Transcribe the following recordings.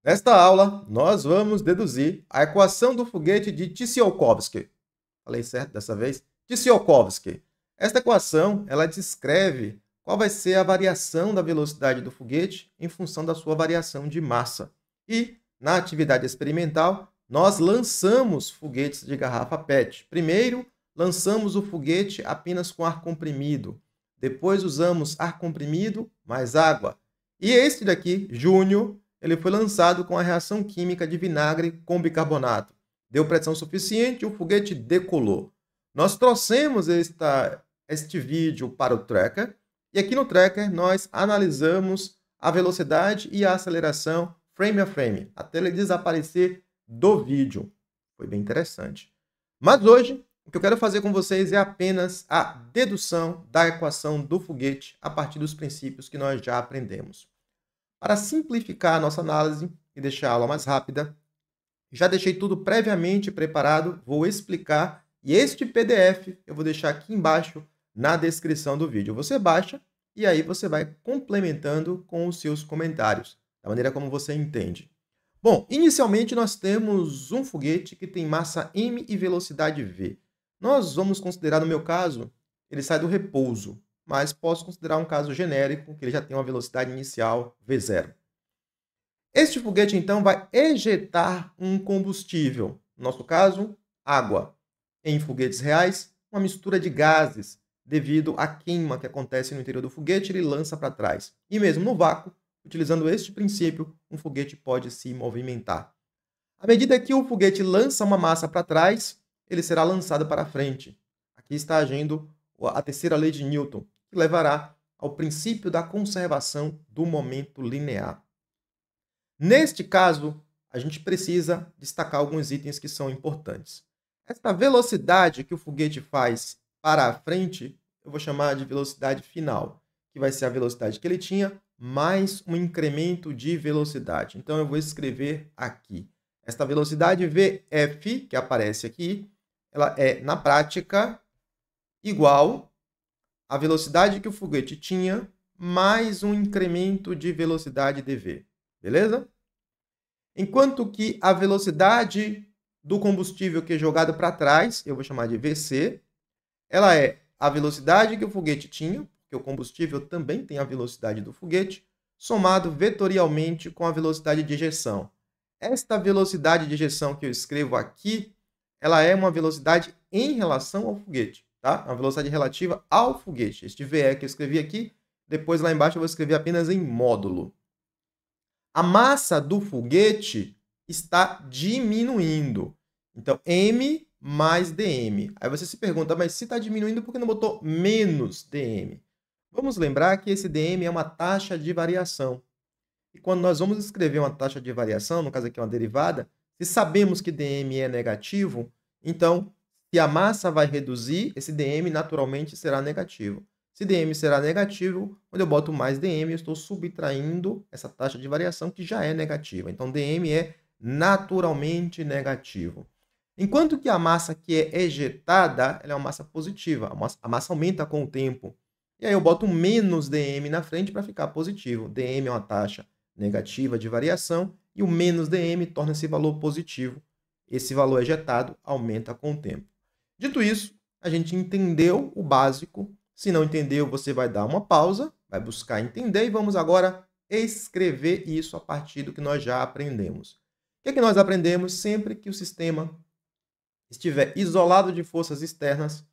Nesta aula, nós vamos deduzir a equação do foguete de Tsiolkovsky. Falei certo dessa vez? Tsiolkovsky. Esta equação, ela descreve qual vai ser a variação da velocidade do foguete em função da sua variação de massa. E, na atividade experimental, nós lançamos foguetes de garrafa PET. Primeiro, lançamos o foguete apenas com ar comprimido. Depois, usamos ar comprimido mais água. E este daqui, Júnior, ele foi lançado com a reação química de vinagre com bicarbonato. Deu pressão suficiente e o foguete decolou. Nós trouxemos este vídeo para o tracker e aqui no tracker nós analisamos a velocidade e a aceleração frame a frame, até ele desaparecer do vídeo. Foi bem interessante. Mas hoje, o que eu quero fazer com vocês é apenas a dedução da equação do foguete a partir dos princípios que nós já aprendemos. Para simplificar a nossa análise e deixar a aula mais rápida, já deixei tudo previamente preparado, vou explicar, e este PDF eu vou deixar aqui embaixo na descrição do vídeo. Você baixa e aí você vai complementando com os seus comentários, da maneira como você entende. Bom, inicialmente nós temos um foguete que tem massa m e velocidade v. Nós vamos considerar, no meu caso, ele sai do repouso, mas posso considerar um caso genérico, que ele já tem uma velocidade inicial V0. Este foguete, então, vai ejetar um combustível, no nosso caso, água. Em foguetes reais, uma mistura de gases, devido à queima que acontece no interior do foguete, ele lança para trás. E mesmo no vácuo, utilizando este princípio, um foguete pode se movimentar. À medida que o foguete lança uma massa para trás, ele será lançado para frente. Aqui está agindo a terceira lei de Newton, que levará ao princípio da conservação do momento linear. Neste caso, a gente precisa destacar alguns itens que são importantes. Esta velocidade que o foguete faz para a frente, eu vou chamar de velocidade final, que vai ser a velocidade que ele tinha, mais um incremento de velocidade. Então, eu vou escrever aqui. Esta velocidade Vf, que aparece aqui, ela é, na prática, igual à velocidade que o foguete tinha, mais um incremento de velocidade dv. Beleza? Enquanto que a velocidade do combustível que é jogado para trás, eu vou chamar de Vc, ela é a velocidade que o foguete tinha, porque o combustível também tem a velocidade do foguete, somado vetorialmente com a velocidade de ejeção. Esta velocidade de ejeção que eu escrevo aqui, ela é uma velocidade em relação ao foguete, tá? Uma velocidade relativa ao foguete. Este VE que eu escrevi aqui, depois lá embaixo eu vou escrever apenas em módulo. A massa do foguete está diminuindo. Então, m mais dm. Aí você se pergunta, mas se está diminuindo, por que não botou menos dm? Vamos lembrar que esse dm é uma taxa de variação. E quando nós vamos escrever uma taxa de variação, no caso aqui é uma derivada, se sabemos que dm é negativo, então, se a massa vai reduzir, esse dm naturalmente será negativo. Se dm será negativo, quando eu boto mais dm, eu estou subtraindo essa taxa de variação que já é negativa. Então, dm é naturalmente negativo. Enquanto que a massa que é ejetada, ela é uma massa positiva. A massa aumenta com o tempo. E aí eu boto menos dm na frente para ficar positivo. dm é uma taxa negativa de variação e o menos dm torna esse valor positivo. Esse valor ejetado aumenta com o tempo. Dito isso, a gente entendeu o básico. Se não entendeu, você vai dar uma pausa, vai buscar entender e vamos agora escrever isso a partir do que nós já aprendemos. O que é que nós aprendemos? Sempre que o sistema estiver isolado de forças externas,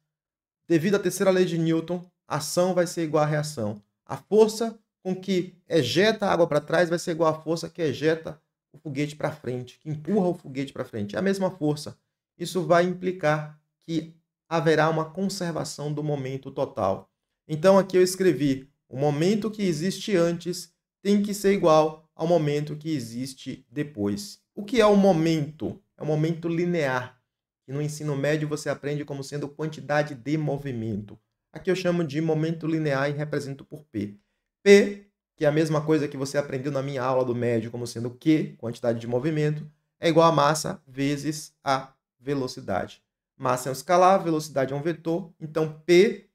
devido à terceira lei de Newton, a ação vai ser igual à reação. A força com que ejeta a água para trás vai ser igual à força que ejeta o foguete para frente, que empurra o foguete para frente. É a mesma força. Isso vai implicar que haverá uma conservação do momento total. Então, aqui eu escrevi, o momento que existe antes tem que ser igual ao momento que existe depois. O que é o momento? É um momento linear. E no ensino médio você aprende como sendo quantidade de movimento. Aqui eu chamo de momento linear e represento por P. P, que é a mesma coisa que você aprendeu na minha aula do médio como sendo Q, quantidade de movimento, é igual a massa vezes a velocidade. Massa é um escalar, velocidade é um vetor, então P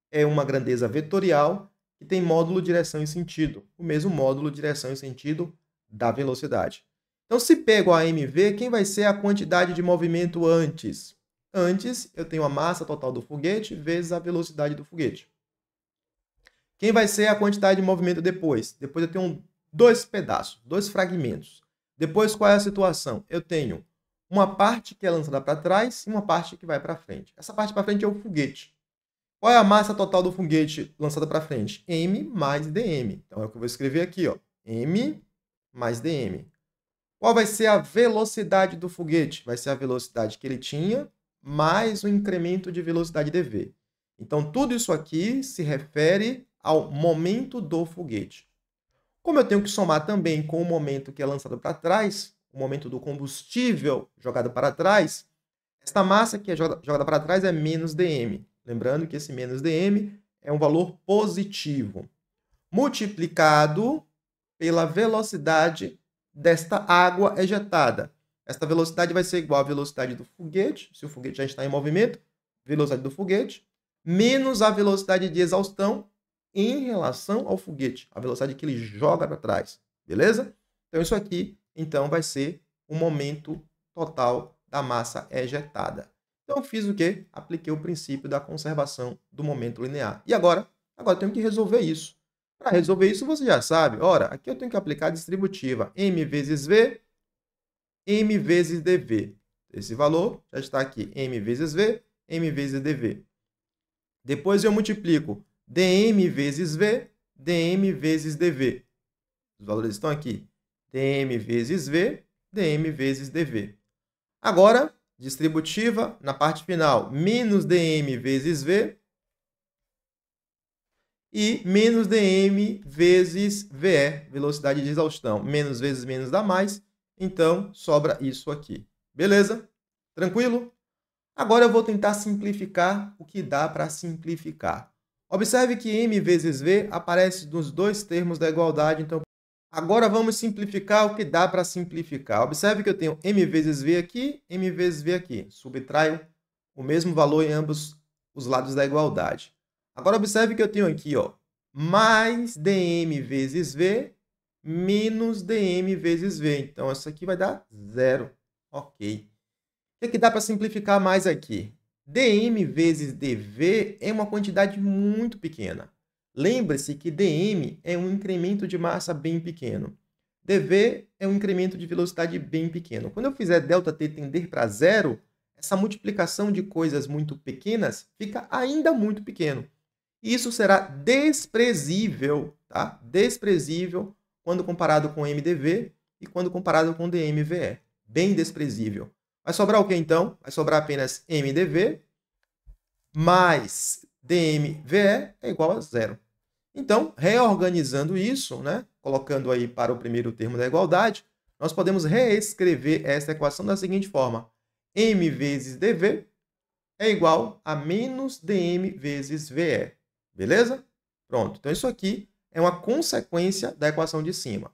é uma grandeza vetorial que tem módulo direção e sentido, o mesmo módulo direção e sentido da velocidade. Então, se P é igual a mv, quem vai ser a quantidade de movimento antes? Antes, eu tenho a massa total do foguete vezes a velocidade do foguete. Quem vai ser a quantidade de movimento depois? Depois eu tenho dois pedaços, dois fragmentos. Depois, qual é a situação? Eu tenho uma parte que é lançada para trás e uma parte que vai para frente. Essa parte para frente é o foguete. Qual é a massa total do foguete lançada para frente? M mais dm. Então, é o que eu vou escrever aqui, ó. M mais dm. Qual vai ser a velocidade do foguete? Vai ser a velocidade que ele tinha, mais o incremento de velocidade dv. Então, tudo isso aqui se refere ao momento do foguete. Como eu tenho que somar também com o momento que é lançado para trás, o momento do combustível jogado para trás, esta massa que é jogada para trás é menos dm. Lembrando que esse menos dm é um valor positivo, multiplicado pela velocidade desta água ejetada. Esta velocidade vai ser igual à velocidade do foguete, se o foguete já está em movimento, velocidade do foguete, menos a velocidade de exaustão em relação ao foguete, a velocidade que ele joga para trás, beleza? Então, isso aqui, então, vai ser o momento total da massa ejetada. Então, eu fiz o quê? Apliquei o princípio da conservação do momento linear. E agora eu tenho que resolver isso. Para resolver isso, você já sabe. Ora, aqui eu tenho que aplicar a distributiva m vezes v, m vezes dv. Esse valor já está aqui, m vezes v, m vezes dv. Depois eu multiplico dm vezes v, dm vezes dv. Os valores estão aqui. dm vezes v, dm vezes dv. Agora, distributiva, na parte final, menos dm vezes v e menos dm vezes ve, velocidade de exaustão. Menos vezes menos dá mais, então sobra isso aqui. Beleza? Tranquilo? Agora eu vou tentar simplificar o que dá para simplificar. Observe que m vezes v aparece nos dois termos da igualdade, então agora vamos simplificar o que dá para simplificar. Observe que eu tenho m vezes v aqui, m vezes v aqui. Subtraio o mesmo valor em ambos os lados da igualdade. Agora observe que eu tenho aqui, ó, mais dm vezes v menos dm vezes v. Então, isso aqui vai dar zero. Ok. O que dá para simplificar mais aqui? dm vezes dv é uma quantidade muito pequena. Lembre-se que dm é um incremento de massa bem pequeno. dv é um incremento de velocidade bem pequeno. Quando eu fizer ΔT tender para zero, essa multiplicação de coisas muito pequenas fica ainda muito pequeno. E isso será desprezível, tá? Desprezível quando comparado com mdv e quando comparado com dmve. Bem desprezível. Vai sobrar o que então? Vai sobrar apenas mdv mais dmve é igual a zero. Então, reorganizando isso, né, colocando aí para o primeiro termo da igualdade, nós podemos reescrever essa equação da seguinte forma. M vezes dv é igual a menos dm vezes ve. Beleza? Pronto. Então, isso aqui é uma consequência da equação de cima.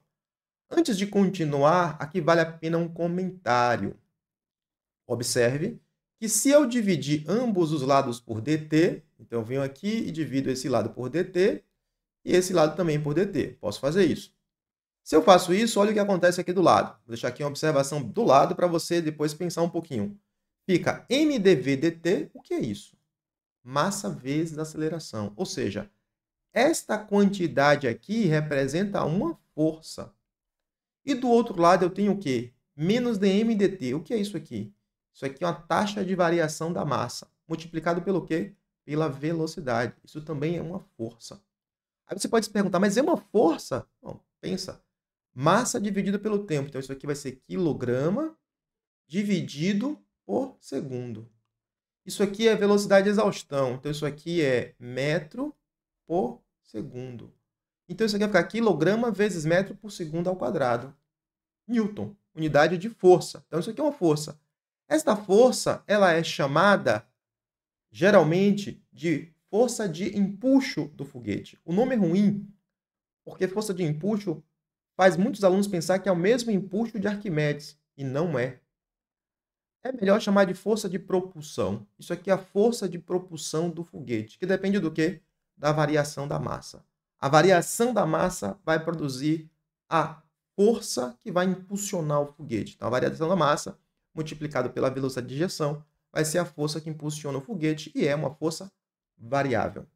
Antes de continuar, aqui vale a pena um comentário. Observe que se eu dividir ambos os lados por dt, então eu venho aqui e divido esse lado por dt e esse lado também por dt. Posso fazer isso. Se eu faço isso, olha o que acontece aqui do lado. Vou deixar aqui uma observação do lado para você depois pensar um pouquinho. Fica mdv dt, o que é isso? Massa vezes aceleração. Ou seja, esta quantidade aqui representa uma força. E do outro lado eu tenho o quê? Menos dm dt. O que é isso aqui? Isso aqui é uma taxa de variação da massa, multiplicado pelo quê? Pela velocidade. Isso também é uma força. Aí você pode se perguntar, mas é uma força? Bom, pensa. Massa dividido pelo tempo. Então, isso aqui vai ser quilograma dividido por segundo. Isso aqui é velocidade de exaustão. Então, isso aqui é metro por segundo. Então, isso aqui vai ficar quilograma vezes metro por segundo ao quadrado. Newton, unidade de força. Então, isso aqui é uma força. Esta força, ela é chamada, geralmente, de força de empuxo do foguete. O nome é ruim, porque força de empuxo faz muitos alunos pensar que é o mesmo empuxo de Arquimedes, e não é. É melhor chamar de força de propulsão. Isso aqui é a força de propulsão do foguete, que depende do quê? Da variação da massa. A variação da massa vai produzir a força que vai impulsionar o foguete. Então, a variação da massa multiplicado pela velocidade de ejeção vai ser a força que impulsiona o foguete e é uma força variável.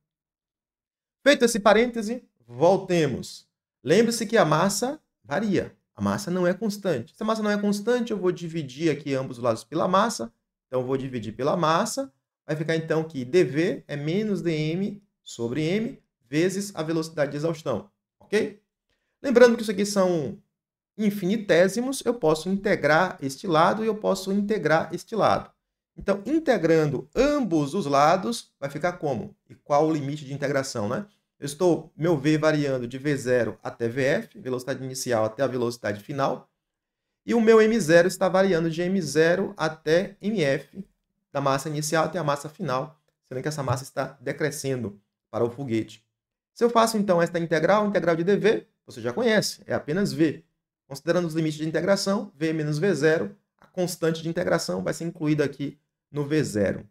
Feito esse parêntese, voltemos. Lembre-se que a massa varia. A massa não é constante. Se a massa não é constante, eu vou dividir aqui ambos os lados pela massa. Então, eu vou dividir pela massa. Vai ficar, então, que dV é menos dm sobre m vezes a velocidade de exaustão. Ok? Lembrando que isso aqui são infinitésimos, eu posso integrar este lado e eu posso integrar este lado. Então, integrando ambos os lados, vai ficar como? E qual o limite de integração, né? Eu estou, meu V variando de V0 até VF, velocidade inicial até a velocidade final. E o meu M0 está variando de M0 até MF, da massa inicial até a massa final, sendo que essa massa está decrescendo para o foguete. Se eu faço, então, esta integral de dV, você já conhece, é apenas V. Considerando os limites de integração, V menos V0, a constante de integração vai ser incluída aqui no V0.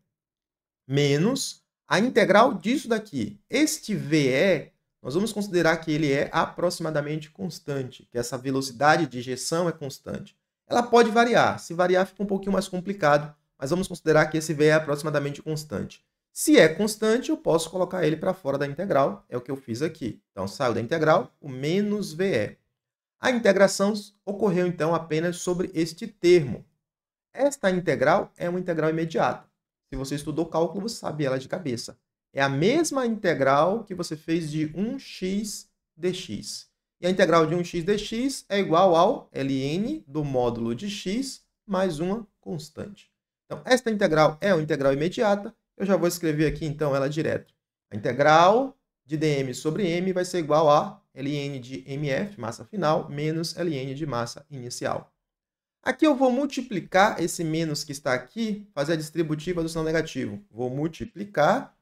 Menos a integral disso daqui. Este VE, nós vamos considerar que ele é aproximadamente constante, que essa velocidade de ejeção é constante. Ela pode variar. Se variar, fica um pouquinho mais complicado, mas vamos considerar que esse VE é aproximadamente constante. Se é constante, eu posso colocar ele para fora da integral, é o que eu fiz aqui. Então, saiu da integral o menos VE. A integração ocorreu, então, apenas sobre este termo. Esta integral é uma integral imediata. Se você estudou cálculo, você sabe ela de cabeça. É a mesma integral que você fez de 1x dx. E a integral de 1x dx é igual ao ln do módulo de x mais uma constante. Então, esta integral é uma integral imediata. Eu já vou escrever aqui, então, ela direto. A integral de dm sobre m vai ser igual a ln de mf, massa final, menos ln de massa inicial. Aqui eu vou multiplicar esse menos que está aqui, fazer a distributiva do sinal negativo. Vou multiplicar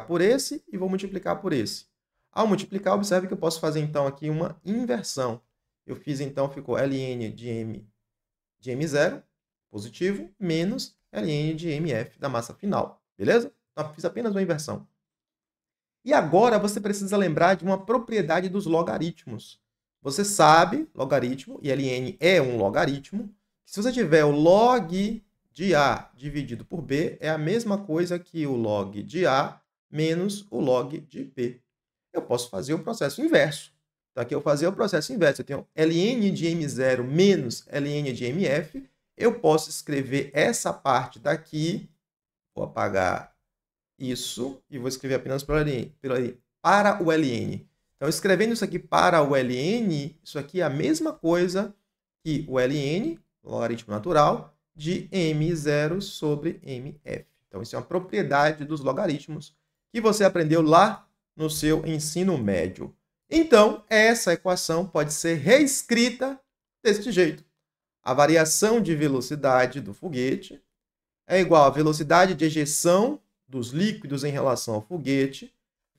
por esse e vou multiplicar por esse. Ao multiplicar, observe que eu posso fazer, então, aqui uma inversão. Eu fiz, então, ficou ln de m0, positivo, menos ln de mf da massa final. Beleza? Então, eu fiz apenas uma inversão. E agora você precisa lembrar de uma propriedade dos logaritmos. Você sabe, logaritmo, e ln é um logaritmo, que se você tiver o log de A dividido por B, é a mesma coisa que o log de A menos o log de B. Eu posso fazer o processo inverso. Então, aqui eu vou fazer o processo inverso. Eu tenho ln de M0 menos ln de MF. Eu posso escrever essa parte daqui, vou apagar isso e vou escrever apenas para o ln. Então, escrevendo isso aqui para o ln, isso aqui é a mesma coisa que o ln, logaritmo natural, de m0 sobre mf. Então, isso é uma propriedade dos logaritmos que você aprendeu lá no seu ensino médio. Então, essa equação pode ser reescrita deste jeito. A variação de velocidade do foguete é igual à velocidade de ejeção dos líquidos em relação ao foguete,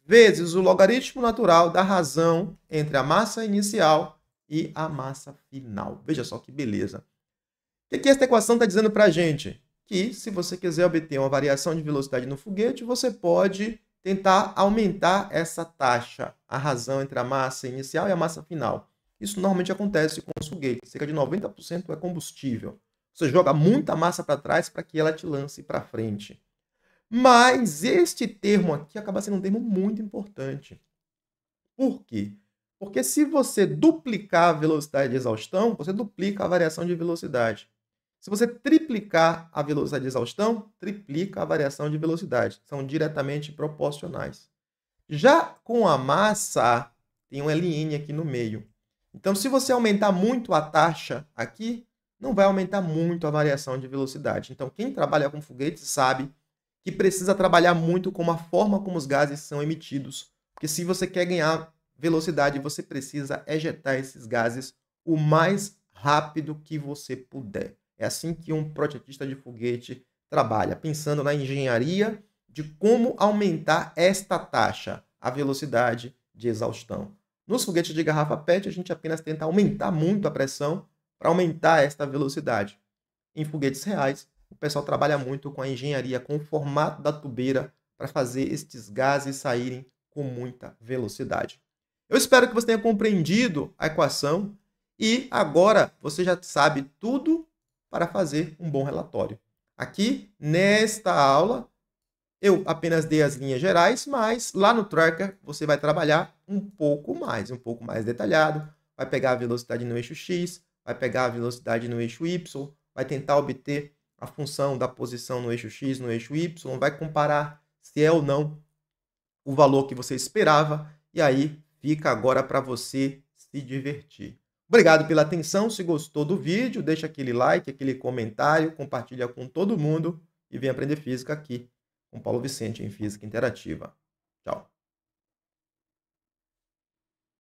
vezes o logaritmo natural da razão entre a massa inicial e a massa final. Veja só que beleza. O que esta equação está dizendo para a gente? Que se você quiser obter uma variação de velocidade no foguete, você pode tentar aumentar essa taxa, a razão entre a massa inicial e a massa final. Isso normalmente acontece com os foguetes. Cerca de 90% é combustível. Você joga muita massa para trás para que ela te lance para frente. Mas este termo aqui acaba sendo um termo muito importante. Por quê? Porque se você duplicar a velocidade de exaustão, você duplica a variação de velocidade. Se você triplicar a velocidade de exaustão, triplica a variação de velocidade. São diretamente proporcionais. Já com a massa, tem um ln aqui no meio. Então, se você aumentar muito a taxa aqui, não vai aumentar muito a variação de velocidade. Então, quem trabalha com foguetes sabe que precisa trabalhar muito com a forma como os gases são emitidos. Porque se você quer ganhar velocidade, você precisa ejetar esses gases o mais rápido que você puder. É assim que um projetista de foguete trabalha, pensando na engenharia de como aumentar esta taxa, a velocidade de exaustão. Nos foguetes de garrafa PET, a gente apenas tenta aumentar muito a pressão para aumentar esta velocidade. Em foguetes reais, o pessoal trabalha muito com a engenharia, com o formato da tubeira, para fazer estes gases saírem com muita velocidade. Eu espero que você tenha compreendido a equação E agora você já sabe tudo para fazer um bom relatório. Aqui, nesta aula, eu apenas dei as linhas gerais, mas lá no tracker você vai trabalhar um pouco mais detalhado. Vai pegar a velocidade no eixo X, vai pegar a velocidade no eixo Y, vai tentar obter a função da posição no eixo X, no eixo Y, vai comparar se é ou não o valor que você esperava, e aí fica agora para você se divertir. Obrigado pela atenção. Se gostou do vídeo, deixa aquele like, aquele comentário, compartilha com todo mundo e vem aprender física aqui com Paulo Vicente em Física Interativa. Tchau.